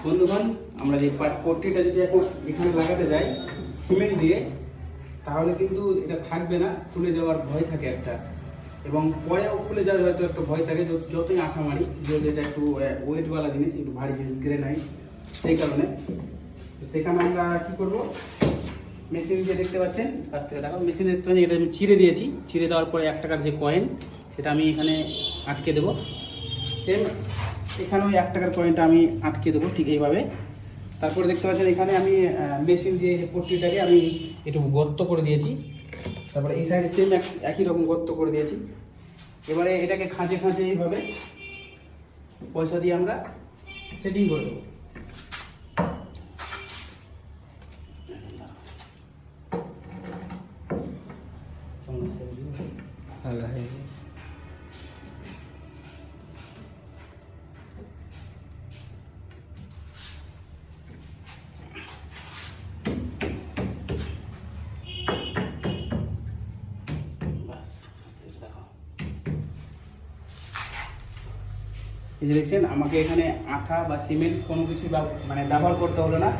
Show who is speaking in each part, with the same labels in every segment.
Speaker 1: বন্ধুগণ, আমরা যে পট্টিটা যদি এখন এখানে লাগাতে যাই সিমেন্ট দিয়ে, তাহলে কিন্তু এটা থাকবে না, খুলে যাওয়ার ভয় থাকে একটা, এবং পরেও খুলে যাওয়ার হয়তো একটা ভয় থাকে যতই আঠা মারি, যেহেতু এটা একটু ওয়েটওয়ালা জিনিস, একটু ভারী জিনিস, গ্রেনাইট, সেই কারণে। সেখানে আমরা কী করব, মেশিন দিয়ে দেখতে পাচ্ছেন, কাছ থেকে দেখো মেশিনে দেখতে পাচ্ছেন, এটা আমি চিড়ে দিয়েছি। চিড়ে দেওয়ার পরে 1 টাকার যে কয়েন, সেটা আমি এখানে আটকে দেবো। সেম এখানেও 1 টাকার কয়েনটা আমি আটকে দেবো ঠিক এইভাবে। তারপরে দেখতে পাচ্ছেন এখানে আমি মেশিন দিয়ে পট্টিটাকে আমি একটু গর্ত করে দিয়েছি। তারপরে এই সাইডে সেম একই রকম গর্ত করে দিয়েছি। এবারে এটাকে খাঁচে খাঁচে এইভাবে পয়সা দিয়ে আমরা সেটিং করে দেবো। ভালো হয়। এই যে দেখছেন, আমাকে এখানে আঠা বা সিমেন্ট কোনো কিছু মানে ব্যবহার করতে হলো না,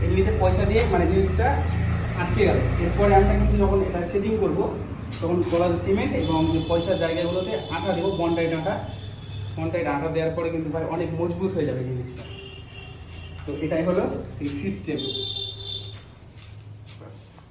Speaker 1: এমনিতে পয়সা দিয়ে মানে জিনিসটা আটকে গেল। এরপরে আমরা কিন্তু যখন এটা সেটিং করব, তখন গলাতে সিমেন্ট এবং যে পয়সার জায়গাগুলোতে আঠা দেবো, বনটাইট আঠা দেওয়ার পরে কিন্তু ভাই অনেক মজবুত হয়ে যাবে জিনিসটা। তো এটাই হলো সেই সিস্টেম।